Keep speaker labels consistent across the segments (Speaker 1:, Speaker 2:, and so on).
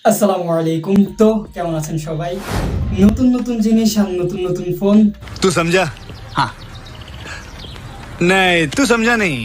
Speaker 1: আসসালামু আলাইকুম। তো কেমন আছেন সবাই? নতুন নতুন জিনিস আর নতুন নতুন ফোন।
Speaker 2: तू समझा? हाँ। नहीं, तू समझा नहीं।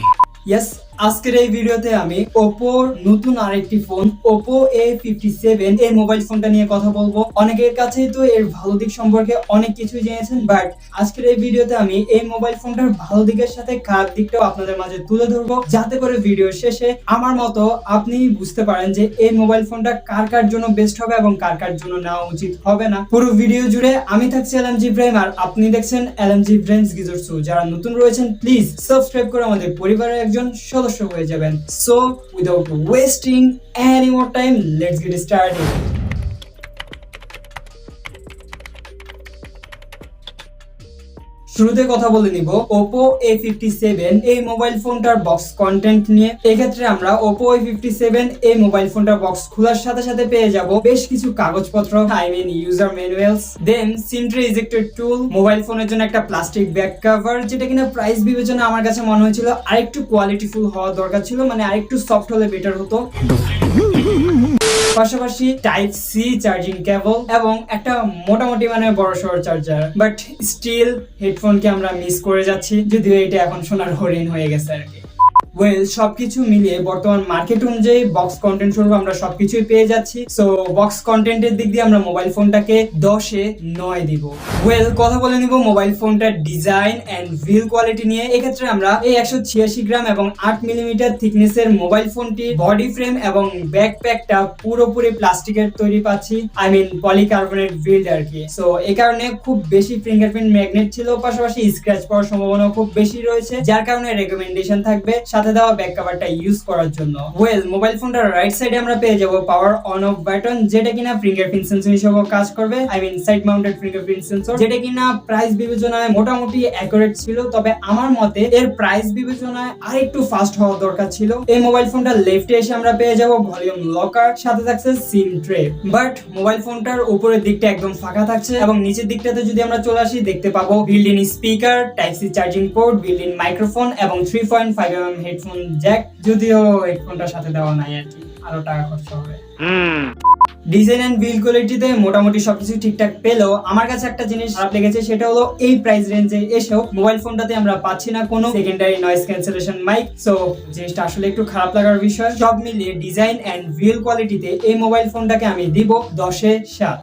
Speaker 1: ইয়েস, আজকের এই ভিডিওতে আমি ওপোর নতুন আরেকটি ফোন Oppo A57 এই মোবাইল ফোনটা নিয়ে কথা বলবো। অনেকের কাছেই তো এর ভালো দিক সম্পর্কে অনেক কিছু জেনেছেন, বাট আজকের এই ভিডিওতে আমি এই মোবাইল ফোনটার ভালো দিকের সাথে খারাপ দিকটাও আপনাদের মাঝে তুলে ধরবো, যাতে করে ভিডিও শেষে আমার মতো আপনি বুঝতে পারেন যে এই মোবাইল ফোনটা কার কার জন্য বেস্ট হবে এবং কার কার জন্য নেওয়া উচিত হবে না। পুরো ভিডিও জুড়ে আমি থাকছি L.M.J Ibrahim আর আপনি দেখছেন L.M.J Ibrahim's Gijutsu। যারা নতুন রয়েছেন প্লিজ সাবস্ক্রাইব করে আমাদের পরিবারের একজন সদস্য হয়ে যাবেন। So without wasting any more time, let's get started. শুরুতে কথা বলে নিব Oppo A57 এই মোবাইল ফোনটার বক্স কন্টেন্ট নিয়ে। এক্ষেত্রে আমরা Oppo A57 এই মোবাইল ফোনটার বক্স খোলার সাথে সাথে পেয়ে যাব বেশ কিছু কাগজপত্র, ইউজার ম্যানুয়ালস, দেন সিম ট্রে ইজেক্টেড টুল, মোবাইল ফোনের জন্য একটা প্লাস্টিক ব্যাক কভার, যেটা কিনা প্রাইস বিবেচনা আমার কাছে মনে হয়েছিল আরেকটু কোয়ালিটিফুল হওয়া দরকার ছিল, মানে আরেকটু সফট হলে বেটার হতো। পাশাপাশি টাইপ সি চার্জিং কেবল এবং একটা মোটামুটি মানে বড়সড় চার্জার, বাট স্টিল হেডফোনকে আমরা মিস করে যাচ্ছি, যদিও এটা এখন সোনার হরিণ হয়ে গেছে আর কি। ওয়েল, সবকিছু মিলিয়ে বর্তমান মার্কেট অনুযায়ী বক্স কন্টেন্ট স্বরূপ আমরা সবকিছুই পেয়ে যাচ্ছি। সো বক্স কন্টেন্টের দিক দিয়ে আমরা মোবাইল ফোনটাকে 10-এ 9 দিব। ওয়েল, কথা বলে নিব মোবাইল ফোনটার ডিজাইন এন্ড বিল্ড কোয়ালিটি নিয়ে। এক্ষেত্রে আমরা এই 186 গ্রাম এবং 8 মিলিমিটার থিকনেসের মোবাইল ফোনটি বডি ফ্রেম এবং ব্যাকপ্যাকটা পুরোপুরি প্লাস্টিকের তৈরি পাচ্ছি, পলিকার্বনেট বিল্ড আর কি। সো এই কারণে খুব বেশি ফিঙ্গারপ্রিন্ট ম্যাগনেট ছিল, পাশাপাশি স্ক্র্যাচ পাওয়ার সম্ভাবনা খুব বেশি রয়েছে, যার কারণে রেকমেন্ডেশন থাকবে সাথে দেওয়া ব্যাক কভারটা ইউজ করার জন্য। ওয়েল, মোবাইল ফোনটার রাইট সাইডে আমরা পেয়ে যাব পাওয়ার অন অফ বাটন, যেটা কিনা ফিঙ্গারপ্রিন্ট সেন্সর হিসেবে কাজ করবে। সাইড মাউন্টেড ফিঙ্গারপ্রিন্ট সেন্সর, যেটা কিনা প্রাইস বিবেচনায় মোটামুটি অ্যাকুরেট ছিল, তবে আমার মতে এর প্রাইস বিবেচনায় আরেকটু ফাস্ট হওয়া দরকার ছিল। এই মোবাইল ফোনটার লেফটে এসে আমরা পেয়ে যাব ভলিউম লকার, সাথে থাকছে সিম ট্রে। বাট মোবাইল ফোনটার উপরের দিকটা একদম ফাঁকা থাকছে এবং নিচের দিকটাতে যদি আমরা চলে আসি দেখতে পাবো built in speaker, type C charging port, built in microphone এবং 3.5mm হেডফোন জ্যাক, যদিও হেডফোনটার সাথে দেওয়া নাই আর কি, আরো টাকা খরচ হবে। ডিজাইন এন্ড বিল্ড কোয়ালিটিতে মোটামুটি সবকিছু ঠিকঠাক পেলেও আমার কাছে একটা জিনিস খারাপ লেগেছে, সেটা হলো এই প্রাইস রেঞ্জে এসেও মোবাইল ফোনটাতে আমরা পাচ্ছি না কোনো secondary noise cancellation mic. So জিনিসটা আসলে একটু খারাপ লাগার বিষয়। সব মিলিয়ে ডিজাইন এন্ড বিল্ড কোয়ালিটিতে এই মোবাইল ফোনটাকে আমি দিব 10-এ 7।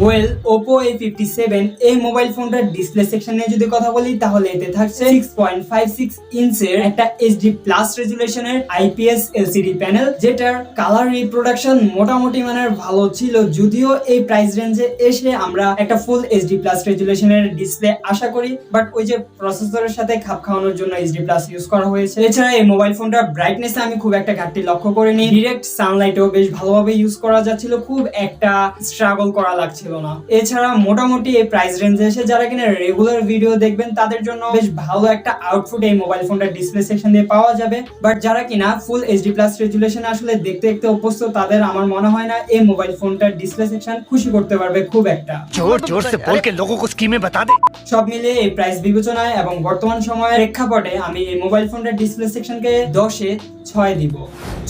Speaker 1: ওয়েল, Oppo A57 এই মোবাইল ফোনটার ডিসপ্লে সেকশনে যদি কথা বলি তাহলে এতে থাকছে 6.56 ইঞ্চের একটা HD প্লাস রেজুলেশনের IPS LCD প্যানেল, যেটার কালার রিপ্রোডাকশন মোটামুটি মানের ভালো ছিল, যদিও এই প্রাইস রেঞ্জে এসে আমরা একটা ফুল HD প্লাস রেজুলেশনের ডিসপ্লে আশা করি, বাট ওই যে প্রসেসরের সাথে খাপ খাওয়ানোর জন্য HD প্লাস ইউজ করা হয়েছে। এছাড়া এই মোবাইল ফোনটার ব্রাইটনেস আমি খুব একটা ঘাটতি লক্ষ্য করিনি, ডিরেক্ট সানলাইটও বেশ ভালোভাবে ইউজ করা যাচ্ছিল, খুব একটা স্ট্রাগল করা লাগছে ছিল না। এছাড়া মোটামুটি এই প্রাইস রেঞ্জে এসে যারা কিনা রেগুলার ভিডিও দেখবেন তাদের জন্য বেশ ভালো একটা আউটপুট এই মোবাইল ফোনটার ডিসপ্লে সেকশন দিয়ে পাওয়া যাবে, বাট যারা কিনা ফুল HD প্লাস রেজুলেশন আসলে দেখতে দেখতে অভ্যস্ত, তাদের আমার মনে হয় না এই মোবাইল ফোনটার ডিসপ্লে সেকশন খুশি করতে পারবে খুব একটা।
Speaker 2: जोर जोर से बोल के लोगों को स्कीमें बता दे।
Speaker 1: সব মিলিয়ে এই প্রাইস বিবেচনায় এবং বর্তমান সময়ের প্রেক্ষাপটে আমি এই মোবাইল ফোনটার ডিসপ্লে সেকশনকে 10-এ 6 দিব।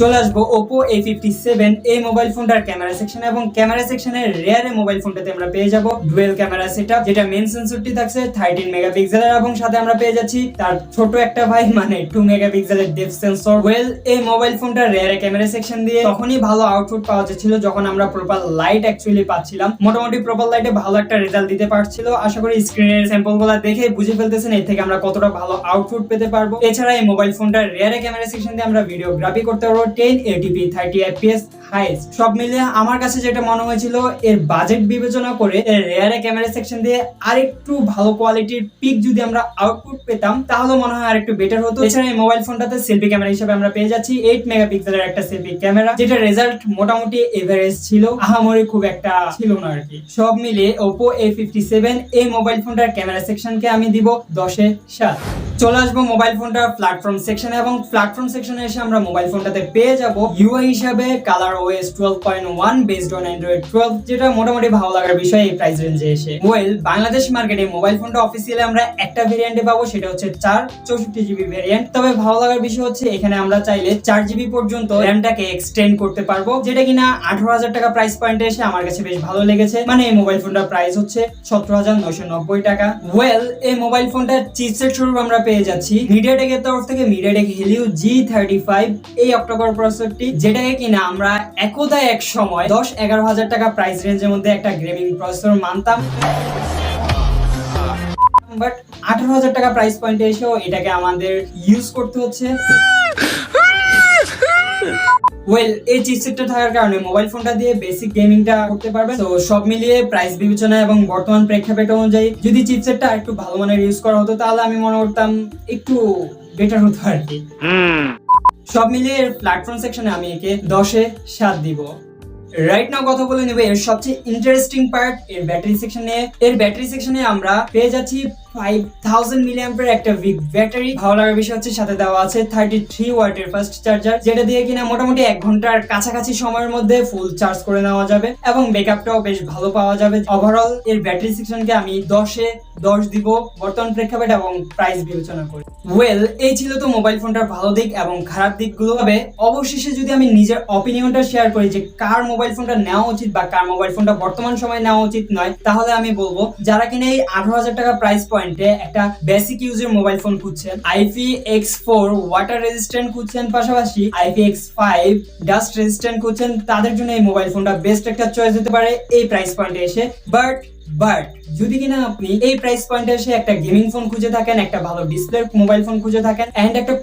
Speaker 1: চলে আসবো Oppo A57 এই মোবাইল ফোনটার ক্যামেরা সেকশন, এবং ক্যামেরা সেকশনের রেয়ারে মোবাইল ফোনটাতে আমরা পেয়ে যাব ডুয়েল ক্যামেরা সেটআপ, যেটা মেইন সেন্সরটি থাকছে 13 মেগাপিক্সেলের এবং সাথে আমরা পেয়ে যাচ্ছি তার ছোট একটা ভাই মানে 2 মেগাপিক্সেলের ডেপথ সেন্সর। ওয়েল, এই মোবাইল ফোনটার রেয়ারে ক্যামেরা সেকশন দিয়ে তখনই ভালো আউটপুট পাওয়া যাচ্ছিল যখন আমরা প্রপার লাইট অ্যাকচুয়ালি পাচ্ছিলাম। মোটামুটি প্রপার লাইটে ভালো একটা রেজাল্ট দিতে পারছিল। আশা করি স্ক্রিনের স্যাম্পলগুলো দেখে বুঝে ফেলতেছেন এর থেকে আমরা কতটা ভালো আউটপুট পেতে পারবো। এছাড়া এই মোবাইল ফোনটার রেয়ারে ক্যামেরা সেকশন দিয়ে আমরা ভিডিওগ্রাফি করতে পারবো 1080p 30 fps হাইস। সব মিলিয়ে আমার কাছে যেটা মনে হয়েছিল, এর বাজেট বিবেচনা করে এর রেয়ারে ক্যামেরা সেকশন দিয়ে আরেকটু ভালো কোয়ালিটির পিক যদি আমরা আউটপুট পেতাম তাহলে মনে হয় আরেকটু বেটার হতো। এছাড়া এই মোবাইল ফোনটাতে সেলফি ক্যামেরা হিসেবে আমরা পেয়ে যাচ্ছি 8 মেগাপিক্সেলের একটা সেলফি ক্যামেরা, যেটা রেজাল্ট মোটামুটি এভারেজ ছিল, আহামরি খুব একটা ছিল না আর কি। সব মিলিয়ে Oppo A57 এই মোবাইল ফোনটার ক্যামেরা সেকশনকে আমি দিব 10-এ 7। চলে আসবো মোবাইল ফোনটার প্ল্যাটফর্ম সেকশনে, এবং প্ল্যাটফর্ম সেকশনে এসে আমরা মোবাইল ফোনটাতে পেয়ে যাব UI হিসাবে colour OS 12.1 based on Android 12, যেটা মোটামুটি ভালো লাগার বিষয় এই প্রাইস রেঞ্জে এসে। ওয়েল, বাংলাদেশ মার্কেটে মোবাইল ফোনটা অফিসিয়ালি আমরা একটা ভেরিয়েন্টে পাবো, সেটা হচ্ছে 464GB ভেরিয়েন্ট। তবে ভালো লাগার বিষয় হচ্ছে এখানে আমরা চাইলে 4GB পর্যন্ত র্যামটাকে এক্সটেন্ড করতে পারবো, যেটা কিনা 18,000 টাকা প্রাইস পয়েন্টে এসে আমার কাছে বেশ ভালো লেগেছে। মানে এই মোবাইল ফোনটার প্রাইস হচ্ছে 17,990 টাকা। ওয়েল, এই মোবাইল ফোনটার চিপসেট স্বরূপ আমরা পেয়ে যাচ্ছি মিডিয়াটেকের তরফ থেকে মিডিয়াটেক হেলিও G35 এই অক্টোকর প্রসেসরটি, যেটাকে কিনা আমরা একদা এক সময় 10-11 হাজার টাকা প্রাইস রেঞ্জের মধ্যে একটা গেমিং প্রসেসর মানতাম, বাট 18,000 টাকা প্রাইস পয়েন্টে এসেও এটাকে আমাদের ইউজ করতে হচ্ছে। ওয়েল, এই চিপসেটটা থাকার কারণে মোবাইল ফোনটা দিয়ে বেসিক গেমিংটা করতে পারবেন। তো সব মিলিয়ে প্রাইস বিবেচনা এবং বর্তমান প্রেক্ষাপট অনুযায়ী যদি চিপসেটটা একটু ভালো মানের ইউজ করা হতো তাহলে আমি মনে করতাম একটু বেটার হতো আর কি। সব মিলিয়ে প্ল্যাটফর্ম সেকশনে আমি একে 10-এ 7 দিব। রাইট নাও কথা বলে নেব এর সবচেয়ে ইন্টারেস্টিং পার্ট, এর ব্যাটারি সেকশনে। এর ব্যাটারি সেকশনে আমরা পেয়ে যাচ্ছি 5000 মিলিঅ্যাম্পিয়ার একটা বিগ ব্যাটারি। ভালো লাগার বিষয় হচ্ছে সাথে দেওয়া আছে 33 ওয়াটের ফাস্ট চার্জার, যেটা দিয়ে কিনা মোটামুটি 1 ঘন্টার কাছাকাছি সময়ের মধ্যে ফুল চার্জ করে নেওয়া যাবে এবং ব্যাকআপটাও বেশ ভালো পাওয়া যাবে। ওভারঅল এর ব্যাটারি সেকশনকে আমি 10-এ 10 দিব বর্তমান প্রেক্ষাপট এবং প্রাইস বিবেচনা করে। ওয়েল, এই ছিল তো মোবাইল ফোনটার ভালো দিক এবং খারাপ দিকগুলো। হবে অবশেষে যদি আমি নিজের অপিনিয়নটা শেয়ার করি যে কার মোবাইল ফোনটা নেওয়া উচিত বা কার মোবাইল ফোনটা বর্তমান সময়ে নেওয়া উচিত নয়, তাহলে আমি বলবো যারা কিনা এই 18,000 টাকা প্রাইস পয়েন্টে একটা বেসিক ইউজের মোবাইল ফোন খুঁজছেন, IPX4 ওয়াটার রেজিস্ট্যান্ট খুঁজছেন, পাশাপাশি IPX5 ডাস্ট রেজিস্ট্যান্ট খুঁজছেন, তাদের জন্য এই মোবাইল ফোনটা বেস্ট একটা চয়েস হতে পারে এই প্রাইস পয়েন্টে এসে। বাট যদি কিনা আপনি এই প্রাইস পয়েন্টে এসে একটা গেমিং ফোন খুঁজে থাকেন, একটা ভালো ডিসপ্লে মোবাইল ফোন খুঁজে থাকেন এন্ড একটা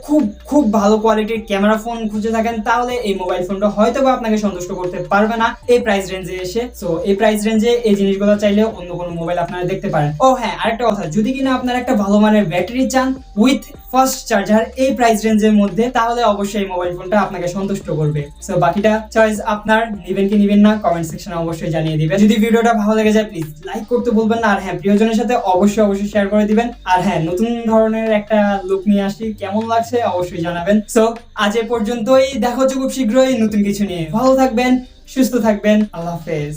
Speaker 1: খুব ভালো কোয়ালিটির ক্যামেরা ফোন খুঁজে থাকেন, তাহলে এই মোবাইল ফোনটা হয়তো বা আপনাকে সন্তুষ্ট করতে পারবে না এই প্রাইস রেঞ্জে এসে। সো এই প্রাইস রেঞ্জে এই জিনিসগুলো চাইলে অন্য কোনো মোবাইল আপনারা দেখতে পারেন। ও হ্যাঁ, আরেকটা কথা, যদি কিনা আপনারা একটা ভালো মানের ব্যাটারি চান উইথ ফাস্ট চার্জার এই প্রাইস রেঞ্জের মধ্যে, তাহলে অবশ্যই এই মোবাইল ফোনটা আপনাকে সন্তুষ্ট করবে। সো বাকিটা চয়েস আপনার, নিবেন কি নিবেন না কমেন্ট সেকশনে অবশ্যই জানিয়ে দিবেন। যদি ভিডিওটা ভালো লেগে যায় প্লিজ লাইক করতে ভুলবেন না, আর হ্যাঁ, প্রিয়জনের সাথে অবশ্যই শেয়ার করে দিবেন। আর হ্যাঁ, নতুন ধরনের একটা লুক নিয়ে আসি, কেমন লাগছে অবশ্যই জানাবেন। সো আজ এ পর্যন্তই, দেখা হচ্ছে খুব শীঘ্রই নতুন কিছু নিয়ে। ভালো থাকবেন, সুস্থ থাকবেন, আল্লাহ হাফেজ।